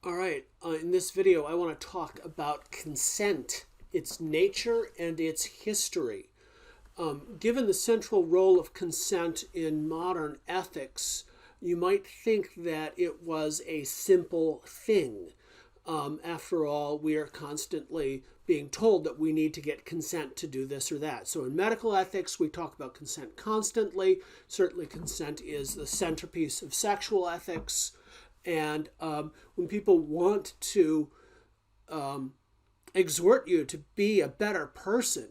All right, in this video, I want to talk about consent, its nature, and its history. Given the central role of consent in modern ethics, you might think that it was a simple thing. After all, we are constantly being told that we need to get consent to do this or that. So in medical ethics, we talk about consent constantly. Certainly, consent is the centerpiece of sexual ethics. And when people want to exhort you to be a better person,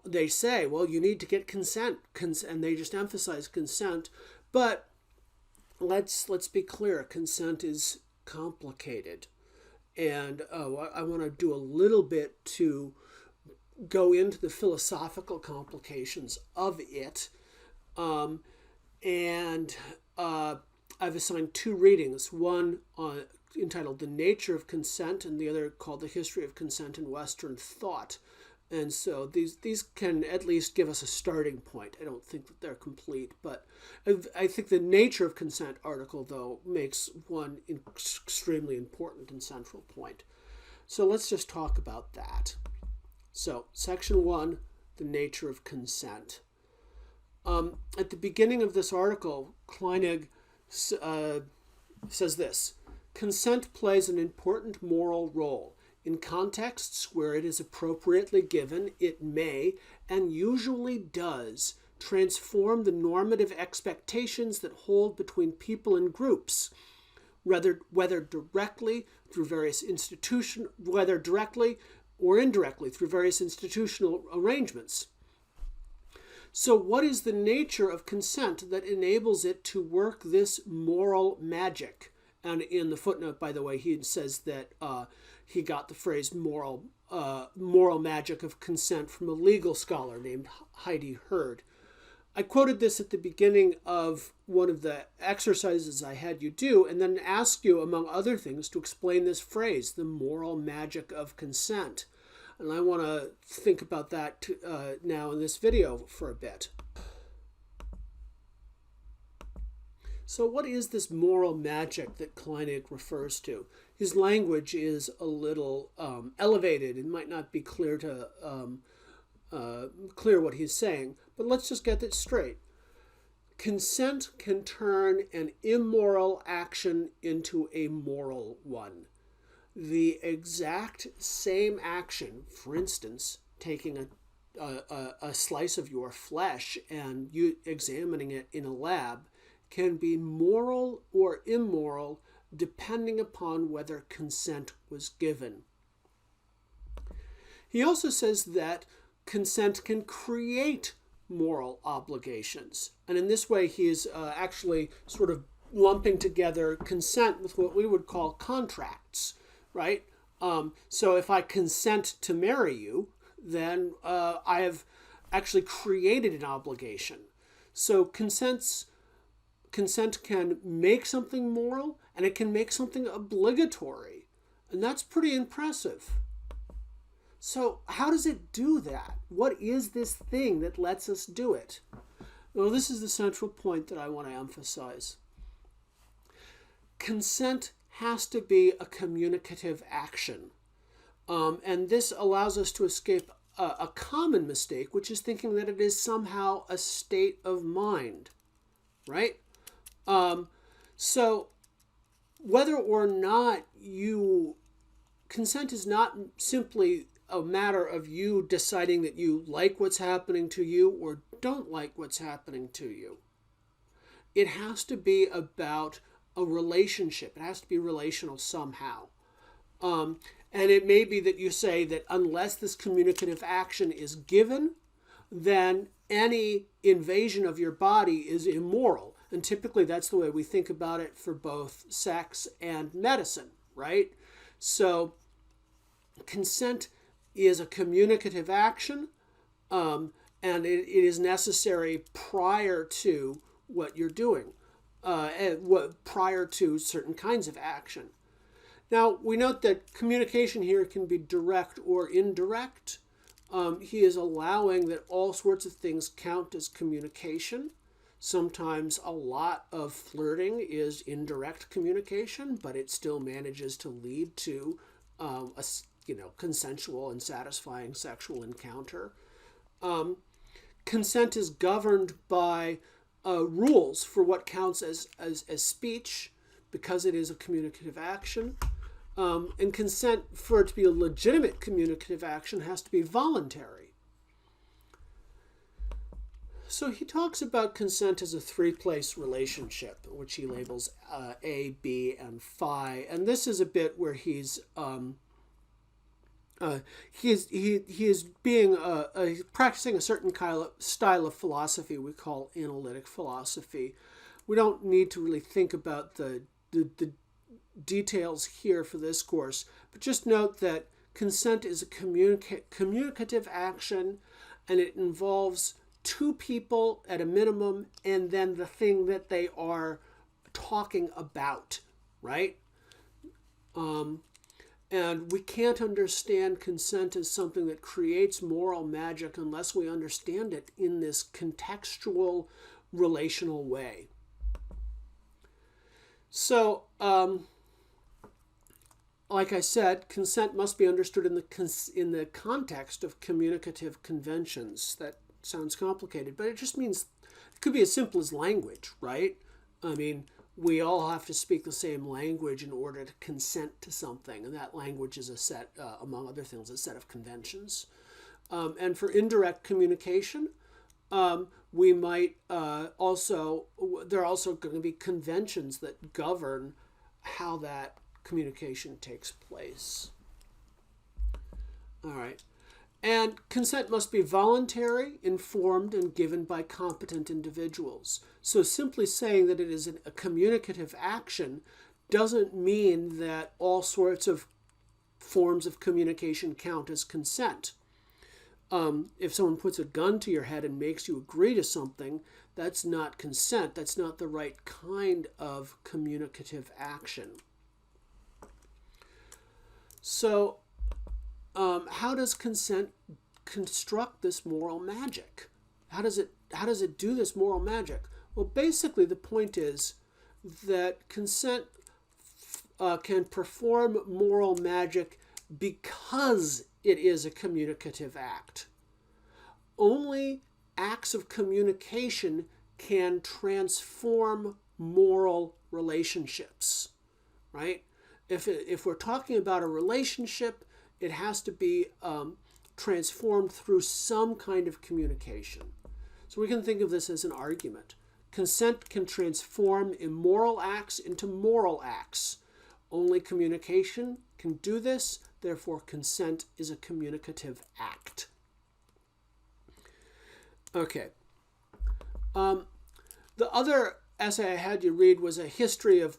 they say, well, you need to get consent, and they just emphasize consent. But let's be clear, consent is complicated. And I want to do a little bit to go into the philosophical complications of it. I've assigned two readings, one entitled The Nature of Consent and the other called The History of Consent in Western Thought. And so these can at least give us a starting point. I don't think that they're complete, but I think the Nature of Consent article, though, makes one extremely important and central point. So let's just talk about that. So Section 1, The Nature of Consent. At the beginning of this article, Kleinig says this: consent plays an important moral role. In contexts where it is appropriately given, it may, and usually does, transform the normative expectations that hold between people and groups, whether directly through various whether directly or indirectly through various institutional arrangements. So what is the nature of consent that enables it to work this moral magic? And in the footnote, by the way, he says that he got the phrase moral magic of consent from a legal scholar named Heidi Hurd. I quoted this at the beginning of one of the exercises I had you do, and then asked you, among other things, to explain this phrase, the moral magic of consent. And I want to think about that now in this video for a bit. So what is this moral magic that Kleinig refers to? His language is a little elevated. It might not be clear what he's saying, but let's just get it straight. Consent can turn an immoral action into a moral one. The exact same action, for instance, taking a slice of your flesh and you examining it in a lab, can be moral or immoral depending upon whether consent was given. He also says that consent can create moral obligations. And in this way, he is actually sort of lumping together consent with what we would call contracts, right? So if I consent to marry you, then I have actually created an obligation. So consent can make something moral, and it can make something obligatory. And that's pretty impressive. So how does it do that? What is this thing that lets us do it? Well, this is the central point that I want to emphasize. Consent has to be a communicative action. And this allows us to escape a common mistake, which is thinking that it is somehow a state of mind, right? So whether or not consent is not simply a matter of you deciding that you like what's happening to you or don't like what's happening to you. It has to be about a relationship. It has to be relational somehow. And it may be that you say that unless this communicative action is given, then any invasion of your body is immoral. And typically that's the way we think about it for both sex and medicine, right? So consent is a communicative action, and it is necessary prior to what you're doing, prior to certain kinds of action. Now, we note that communication here can be direct or indirect. He is allowing that all sorts of things count as communication. Sometimes a lot of flirting is indirect communication, but it still manages to lead to a consensual and satisfying sexual encounter. Consent is governed by rules for what counts as speech, because it is a communicative action. And consent, for it to be a legitimate communicative action, has to be voluntary. So he talks about consent as a three-place relationship, which he labels A, B, and phi. And this is a bit where he is being practicing a certain style of philosophy we call analytic philosophy. We don't need to really think about the details here for this course, but just note that consent is a communicative action, and it involves two people at a minimum, and then the thing that they are talking about, right? And we can't understand consent as something that creates moral magic unless we understand it in this contextual, relational way. So, like I said, consent must be understood in the context of communicative conventions. That sounds complicated, but it just means it could be as simple as language, right? I mean, we all have to speak the same language in order to consent to something, and that language is a set, among other things, a set of conventions. And for indirect communication, we might there are also going to be conventions that govern how that communication takes place. All right. And consent must be voluntary, informed, and given by competent individuals. So simply saying that it is a communicative action doesn't mean that all sorts of forms of communication count as consent. If someone puts a gun to your head and makes you agree to something, that's not consent. That's not the right kind of communicative action. So, how does consent construct this moral magic? How does it do this moral magic? Well, basically the point is that consent can perform moral magic because it is a communicative act. Only acts of communication can transform moral relationships, right? If we're talking about a relationship, it has to be transformed through some kind of communication. So we can think of this as an argument. Consent can transform immoral acts into moral acts. Only communication can do this, therefore consent is a communicative act. Okay. The other essay I had you read was a history of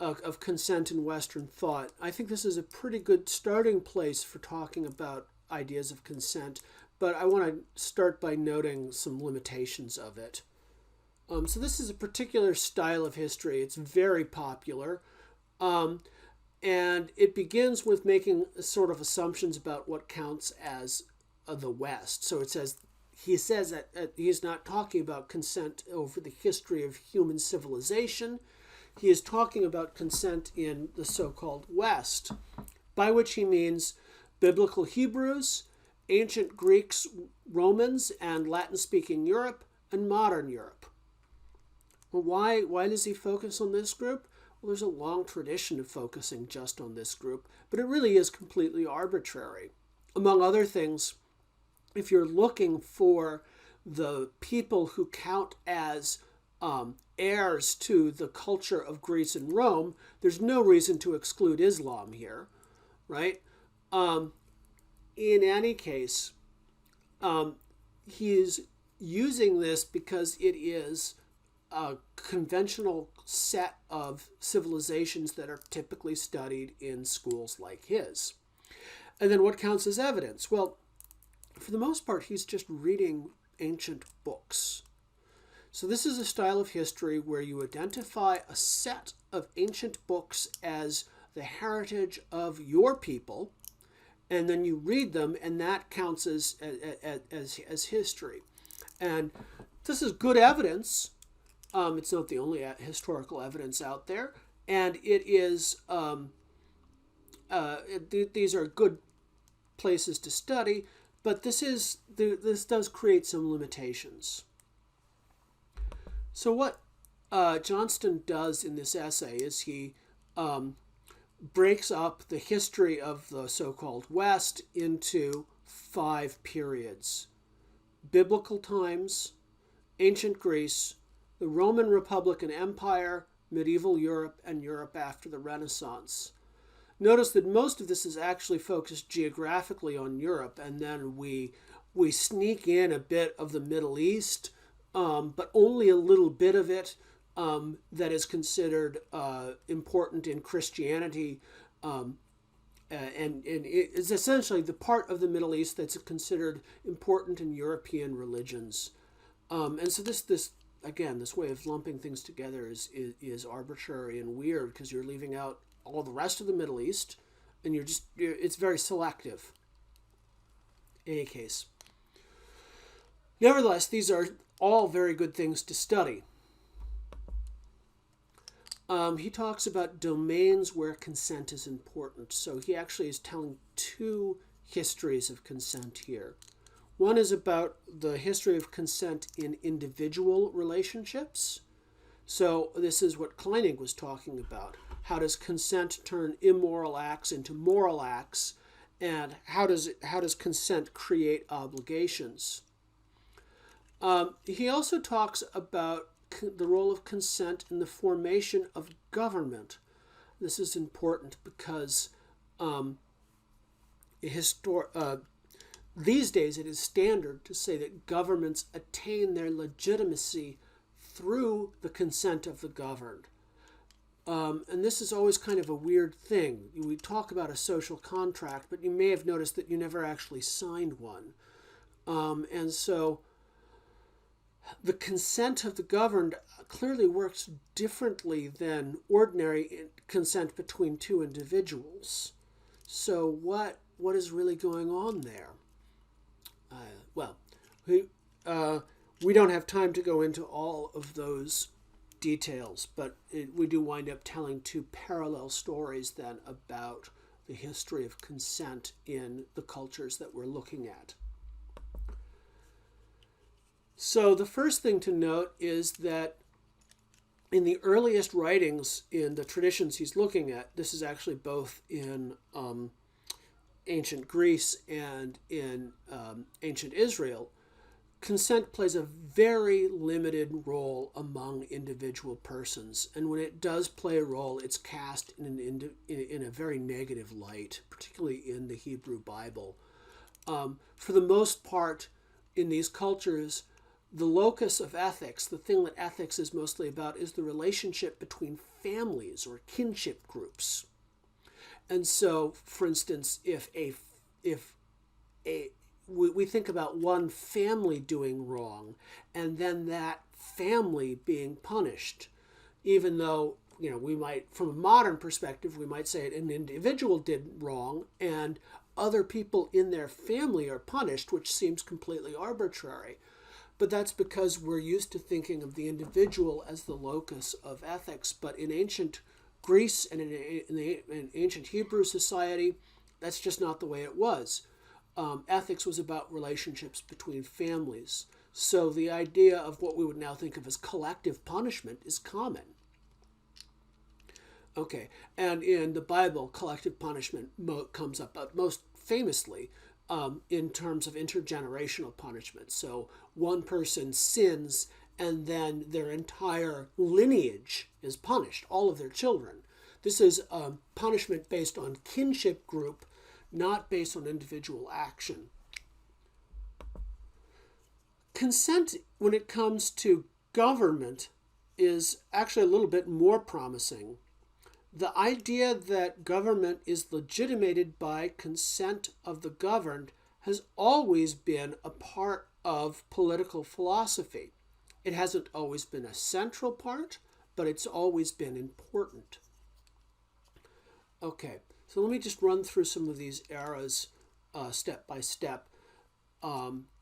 of consent in Western thought. I think this is a pretty good starting place for talking about ideas of consent, but I want to start by noting some limitations of it. So this is a particular style of history. It's very popular, and it begins with making sort of assumptions about what counts as the West. So he says that he's not talking about consent over the history of human civilization. He is talking about consent in the so-called West, by which he means biblical Hebrews, ancient Greeks, Romans, and Latin-speaking Europe, and modern Europe. Well, why does he focus on this group? Well, there's a long tradition of focusing just on this group, but it really is completely arbitrary. Among other things, if you're looking for the people who count as heirs to the culture of Greece and Rome, there's no reason to exclude Islam here, right? In any case, he is using this because it is a conventional set of civilizations that are typically studied in schools like his. And then what counts as evidence? Well, for the most part, he's just reading ancient books. So this is a style of history where you identify a set of ancient books as the heritage of your people, and then you read them, and that counts as history. And this is good evidence. It's not the only historical evidence out there, and it is these are good places to study, but this does create some limitations. So what Johnston does in this essay is he breaks up the history of the so-called West into 5 periods: biblical times, ancient Greece, the Roman Republic and Empire, medieval Europe, and Europe after the Renaissance. Notice that most of this is actually focused geographically on Europe, and then we sneak in a bit of the Middle East, but only a little bit of it that is considered important in Christianity, and it is essentially the part of the Middle East that's considered important in European religions. And so this again, this way of lumping things together is arbitrary and weird, because you're leaving out all the rest of the Middle East, and it's very selective. In any case, nevertheless, these are all very good things to study. He talks about domains where consent is important. So he actually is telling 2 histories of consent here. One is about the history of consent in individual relationships. So this is what Kleinig was talking about. How does consent turn immoral acts into moral acts? And how does consent create obligations? He also talks about the role of consent in the formation of government. This is important because these days it is standard to say that governments attain their legitimacy through the consent of the governed. And this is always kind of a weird thing. We talk about a social contract, but you may have noticed that you never actually signed one. And so the consent of the governed clearly works differently than ordinary consent between 2 individuals. So what is really going on there? We don't have time to go into all of those details, but we do wind up telling 2 parallel stories then about the history of consent in the cultures that we're looking at. So the first thing to note is that in the earliest writings in the traditions he's looking at, this is actually both in ancient Greece and in ancient Israel, consent plays a very limited role among individual persons. And when it does play a role, it's cast in a very negative light, particularly in the Hebrew Bible. For the most part, in these cultures, the locus of ethics, the thing that ethics is mostly about, is the relationship between families or kinship groups. And so, for instance, if we think about one family doing wrong, and then that family being punished, even though, we might, from a modern perspective, we might say an individual did wrong and other people in their family are punished, which seems completely arbitrary. But that's because we're used to thinking of the individual as the locus of ethics. But in ancient Greece and in ancient Hebrew society, that's just not the way it was. Ethics was about relationships between families. So the idea of what we would now think of as collective punishment is common. Okay, and in the Bible, collective punishment comes up most famously in terms of intergenerational punishment. So one person sins and then their entire lineage is punished, all of their children. This is punishment based on kinship group, not based on individual action. Consent, when it comes to government, is actually a little bit more promising. The idea that government is legitimated by consent of the governed has always been a part of political philosophy. It hasn't always been a central part, but it's always been important. Okay, so let me just run through some of these eras step by step.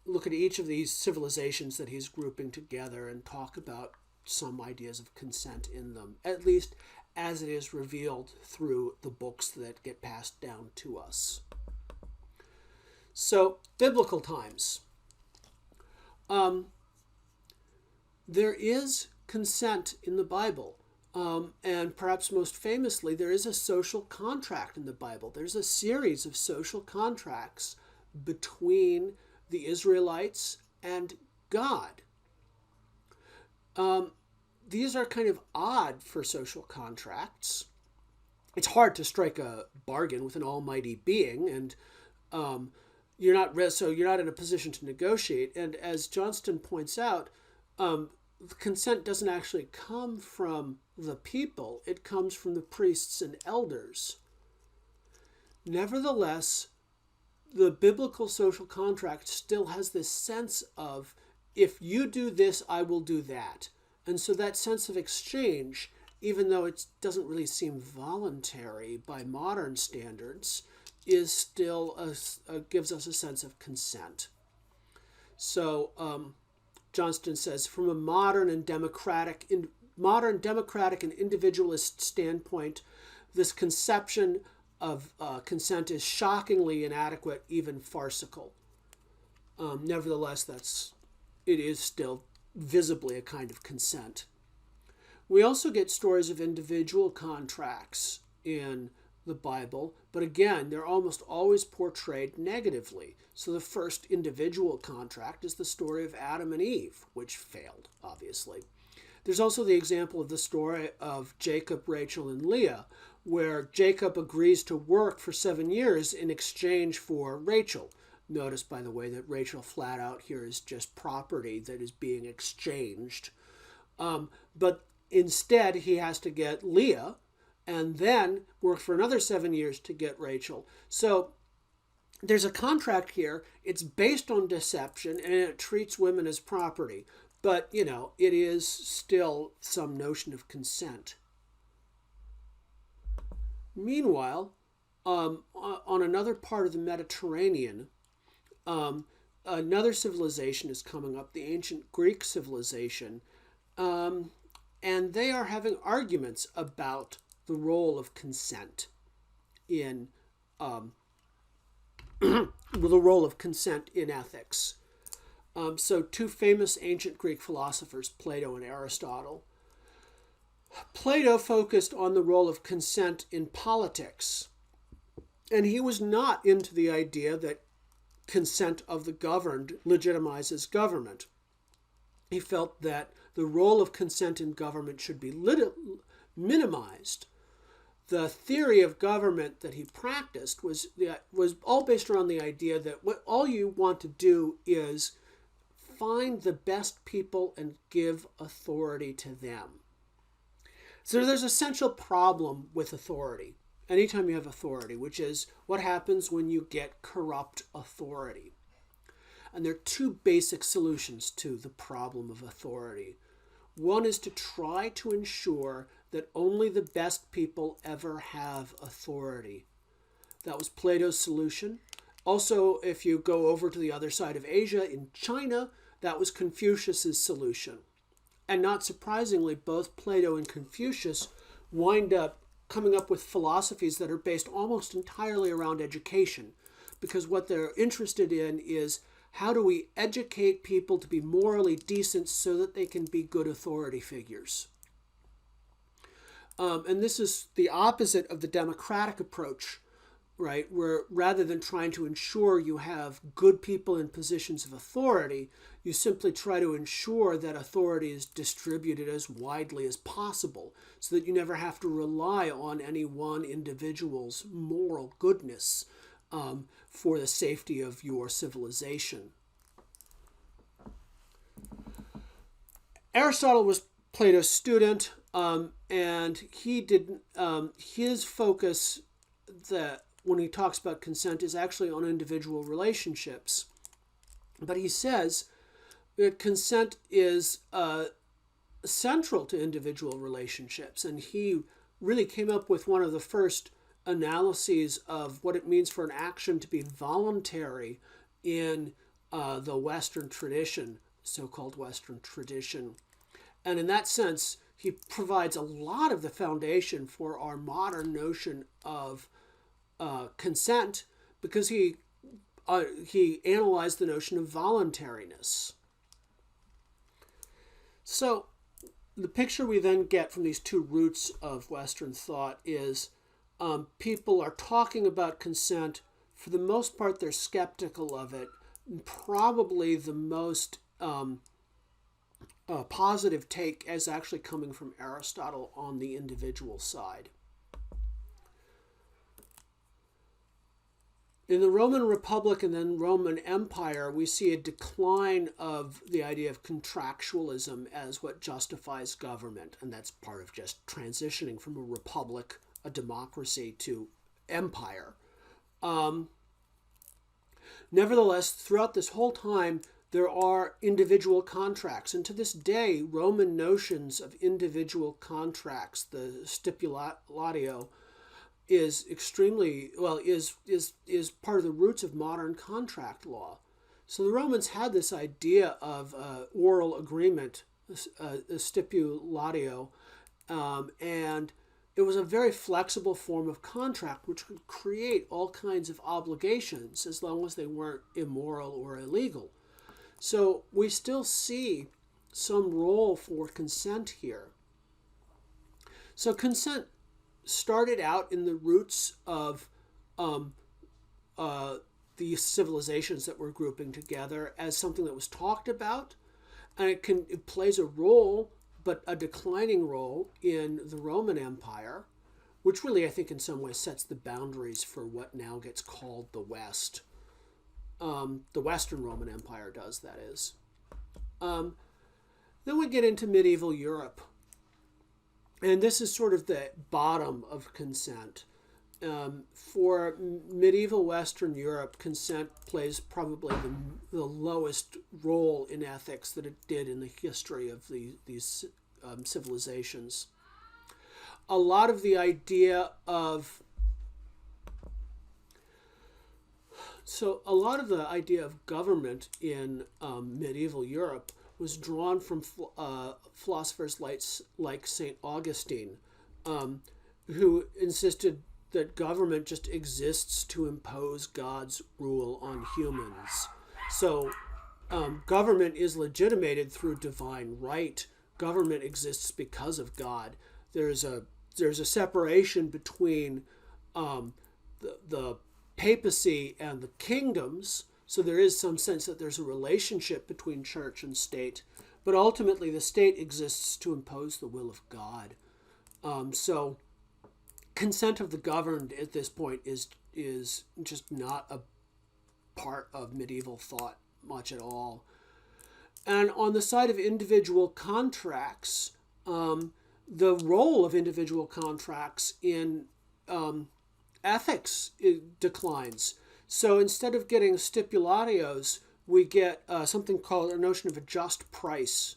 look at each of these civilizations that he's grouping together and talk about some ideas of consent in them, at least as it is revealed through the books that get passed down to us. So, biblical times. There is consent in the Bible. And perhaps most famously, there is a social contract in the Bible. There's a series of social contracts between the Israelites and God. These are kind of odd for social contracts. It's hard to strike a bargain with an almighty being, and you're not in a position to negotiate. And as Johnston points out, consent doesn't actually come from the people, it comes from the priests and elders. Nevertheless, the biblical social contract still has this sense of, if you do this, I will do that. And so that sense of exchange, even though it doesn't really seem voluntary by modern standards, is still gives us a sense of consent. So Johnston says, from a modern democratic and individualist standpoint, this conception of consent is shockingly inadequate, even farcical. Nevertheless, it is still visibly a kind of consent. We also get stories of individual contracts in the Bible, but again, they're almost always portrayed negatively. So the first individual contract is the story of Adam and Eve, which failed, obviously. There's also the example of the story of Jacob, Rachel, and Leah, where Jacob agrees to work for 7 years in exchange for Rachel. Notice, by the way, that Rachel flat out here is just property that is being exchanged. But instead, he has to get Leah and then work for another 7 years to get Rachel. So there's a contract here. It's based on deception, and it treats women as property. But, it is still some notion of consent. Meanwhile, on another part of the Mediterranean, another civilization is coming up, the ancient Greek civilization, and they are having arguments about the role of consent in the role of consent in ethics. So two famous ancient Greek philosophers, Plato and Aristotle. Plato focused on the role of consent in politics, and he was not into the idea that consent of the governed legitimizes government. He felt that the role of consent in government should be minimized. The theory of government that he practiced was all based around the idea that all you want to do is find the best people and give authority to them. So there's an essential problem with authority. Anytime you have authority, which is what happens when you get corrupt authority. And there are two basic solutions to the problem of authority. One is to try to ensure that only the best people ever have authority. That was Plato's solution. Also, if you go over to the other side of Asia, in China, that was Confucius's solution. And not surprisingly, both Plato and Confucius wind up coming up with philosophies that are based almost entirely around education, because what they're interested in is how do we educate people to be morally decent so that they can be good authority figures. And this is the opposite of the democratic approach, right? Where rather than trying to ensure you have good people in positions of authority, you simply try to ensure that authority is distributed as widely as possible so that you never have to rely on any one individual's moral goodness for the safety of your civilization. Aristotle was Plato's student, and he did his focus when he talks about consent is actually on individual relationships. But he says that consent is central to individual relationships, and he really came up with one of the first analyses of what it means for an action to be voluntary in the Western tradition, so-called Western tradition. And in that sense, he provides a lot of the foundation for our modern notion of consent, because he analyzed the notion of voluntariness. So the picture we then get from these two roots of Western thought is people are talking about consent. For the most part, they're skeptical of it. Probably the most positive take is actually coming from Aristotle on the individual side. In the Roman Republic and then Roman Empire, we see a decline of the idea of contractualism as what justifies government, and that's part of just transitioning from a republic, a democracy, to empire. Nevertheless, throughout this whole time, there are individual contracts, and to this day, Roman notions of individual contracts, the stipulatio, is extremely, well, is part of the roots of modern contract law. So the Romans had this idea of oral agreement, a stipulatio, and it was a very flexible form of contract which could create all kinds of obligations as long as they weren't immoral or illegal. So we still see some role for consent here. So consent started out in the roots of these civilizations that we're grouping together as something that was talked about, and it plays a role, but a declining role, in the Roman Empire, which really, I think, in some ways sets the boundaries for what now gets called the West. The Western Roman Empire does, that is. Then we get into medieval Europe. And this is sort of the bottom of consent. For medieval Western Europe, consent plays probably the lowest role in ethics that it did in the history of these civilizations. A lot of the idea of government in medieval Europe was drawn from philosophers like St. Augustine, who insisted that government just exists to impose God's rule on humans. So government is legitimated through divine right. Government exists because of God. There's a separation between the papacy and the kingdoms. So there is some sense that there's a relationship between church and state, but ultimately the state exists to impose the will of God. So consent of the governed at this point is just not a part of medieval thought much at all. And on the side of individual contracts, the role of individual contracts in ethics declines. So instead of getting stipulatios, we get something called a notion of a just price.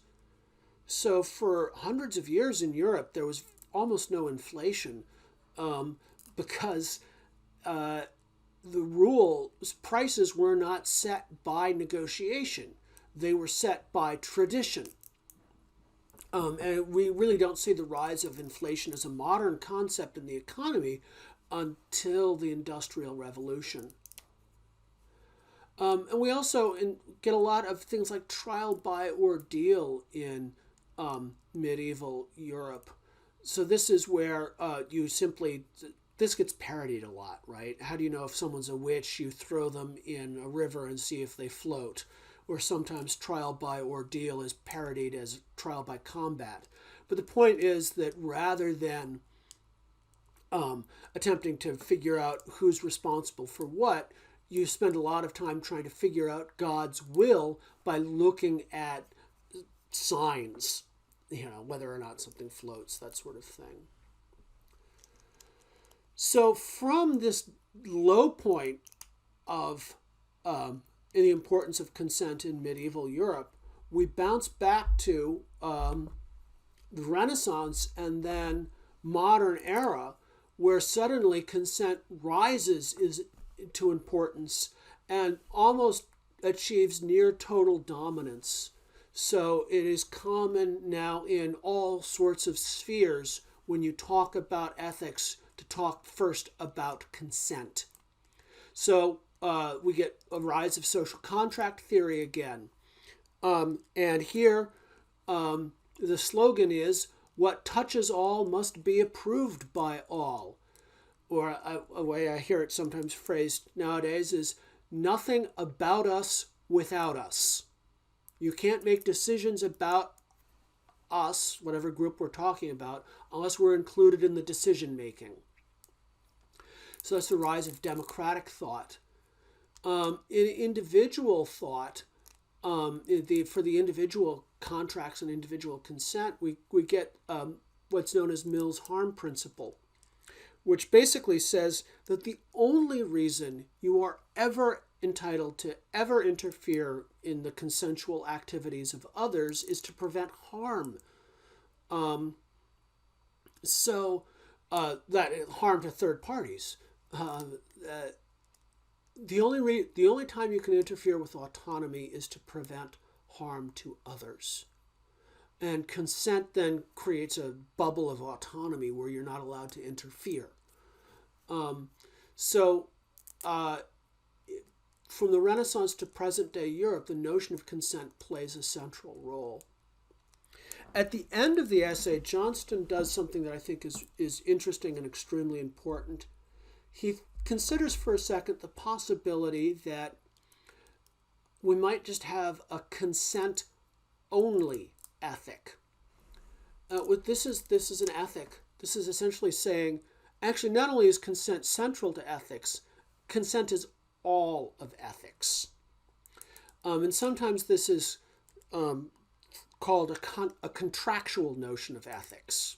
So for hundreds of years in Europe, there was almost no inflation because the prices were not set by negotiation. They were set by tradition. And we really don't see the rise of inflation as a modern concept in the economy until the Industrial Revolution. And we also get a lot of things like trial by ordeal in medieval Europe. So this is where this gets parodied a lot, right? How do you know if someone's a witch? You throw them in a river and see if they float. Or sometimes trial by ordeal is parodied as trial by combat. But the point is that rather than attempting to figure out who's responsible for what, you spend a lot of time trying to figure out God's will by looking at signs, whether or not something floats, that sort of thing. So from this low point of the importance of consent in medieval Europe, we bounce back to the Renaissance and then modern era, where suddenly consent rises to importance, and almost achieves near total dominance. So it is common now in all sorts of spheres when you talk about ethics to talk first about consent. So we get a rise of social contract theory again. And here the slogan is, what touches all must be approved by all. Or a way I hear it sometimes phrased nowadays is, nothing about us without us. You can't make decisions about us, whatever group we're talking about, unless we're included in the decision making. So that's the rise of democratic thought. In individual thought, for the individual contracts and individual consent, we get what's known as Mills-Harm principle, which basically says that the only reason you are ever entitled to ever interfere in the consensual activities of others is to prevent harm. That harm to third parties. The only time you can interfere with autonomy is to prevent harm to others. And consent then creates a bubble of autonomy where you're not allowed to interfere. From the Renaissance to present-day Europe, the notion of consent plays a central role. At the end of the essay, Johnston does something that I think is interesting and extremely important. He considers for a second the possibility that we might just have a consent-only ethic. This is an ethic. This is essentially saying, actually, not only is consent central to ethics, consent is all of ethics. And sometimes this is called a contractual notion of ethics.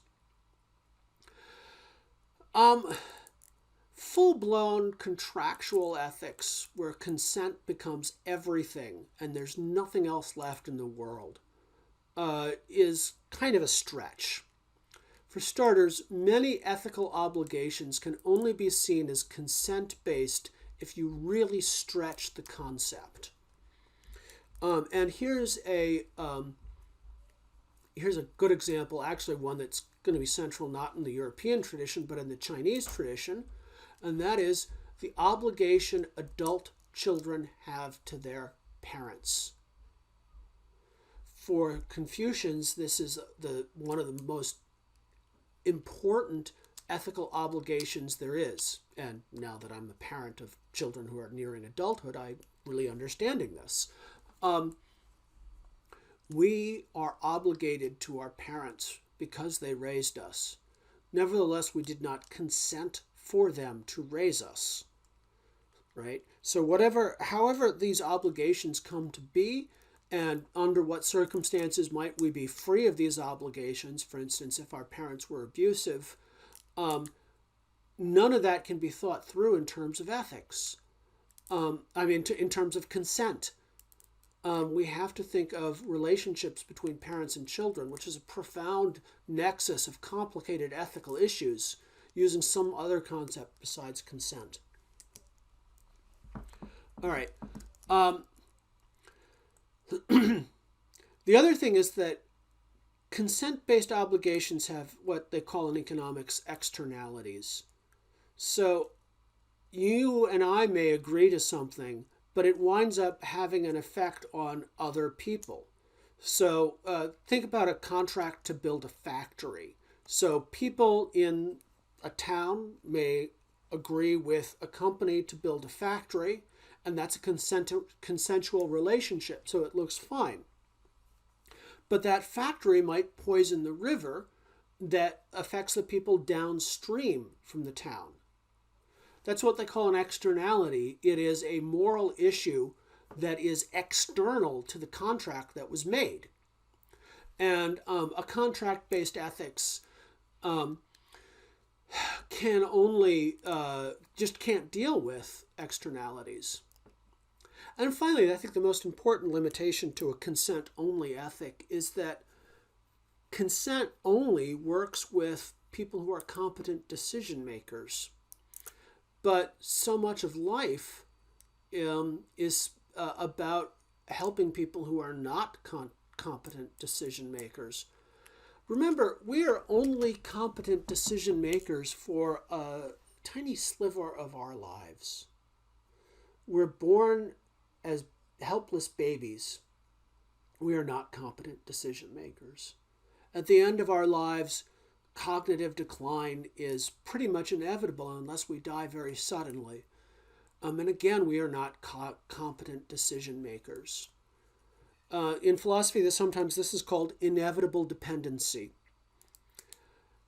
Full-blown contractual ethics, where consent becomes everything and there's nothing else left in the world, is kind of a stretch. For starters, many ethical obligations can only be seen as consent-based if you really stretch the concept. And here's a good example, actually one that's going to be central not in the European tradition, but in the Chinese tradition, and that is the obligation adult children have to their parents. For Confucians, this is one of the most important ethical obligations there is. And now that I'm a parent of children who are nearing adulthood, I'm really understanding this. We are obligated to our parents because they raised us. Nevertheless, we did not consent for them to raise us. Right? So however these obligations come to be, and under what circumstances might we be free of these obligations, for instance, if our parents were abusive, none of that can be thought through in terms of ethics. In terms of consent. We have to think of relationships between parents and children, which is a profound nexus of complicated ethical issues, using some other concept besides consent. All right. The other thing is that consent-based obligations have what they call in economics externalities. So you and I may agree to something, but it winds up having an effect on other people. So think about a contract to build a factory. So people in a town may agree with a company to build a factory, and that's a consensual relationship, so it looks fine. But that factory might poison the river that affects the people downstream from the town. That's what they call an externality. It is a moral issue that is external to the contract that was made. And a contract-based ethics can only, just can't deal with externalities. And finally, I think the most important limitation to a consent-only ethic is that consent only works with people who are competent decision makers. But so much of life is about helping people who are not competent decision makers. Remember, we are only competent decision makers for a tiny sliver of our lives. We're born as helpless babies. We are not competent decision makers. At the end of our lives, cognitive decline is pretty much inevitable unless we die very suddenly. And again, we are not competent decision makers. In philosophy, sometimes this is called inevitable dependency.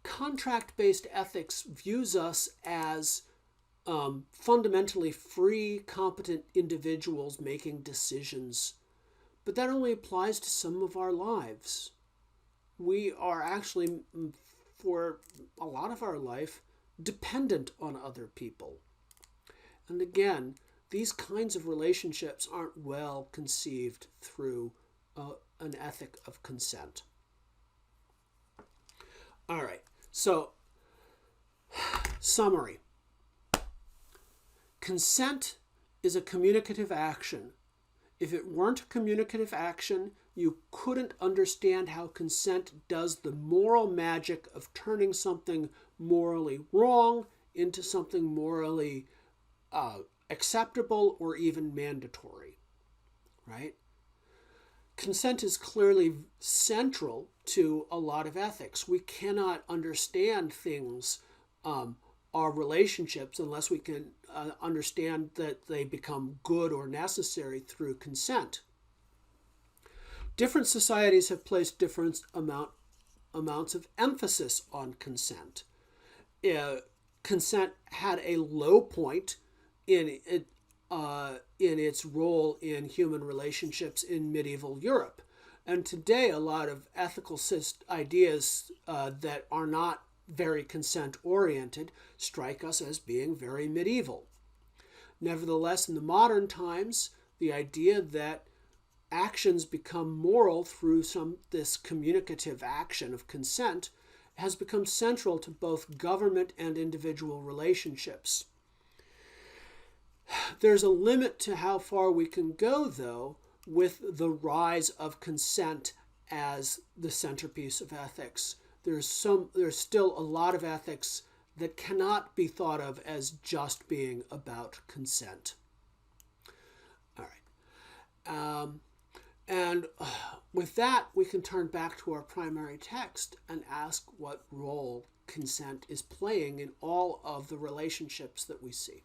Contract-based ethics views us as fundamentally free, competent individuals making decisions. But that only applies to some of our lives. We are actually, for a lot of our life, dependent on other people. And again, these kinds of relationships aren't well conceived through an ethic of consent. All right, so summary. Consent is a communicative action. If it weren't a communicative action, you couldn't understand how consent does the moral magic of turning something morally wrong into something morally acceptable or even mandatory, right? Consent is clearly central to a lot of ethics. We cannot understand things, our relationships, unless we can understand that they become good or necessary through consent. Different societies have placed different amounts of emphasis on consent. Consent had a low point in its role in human relationships in medieval Europe. And today, a lot of ethical ideas that are not very consent-oriented strike us as being very medieval. Nevertheless, in the modern times, the idea that actions become moral through this communicative action of consent has become central to both government and individual relationships. There's a limit to how far we can go, though, with the rise of consent as the centerpiece of ethics. There's still a lot of ethics that cannot be thought of as just being about consent. All right. And with that, we can turn back to our primary text and ask what role consent is playing in all of the relationships that we see.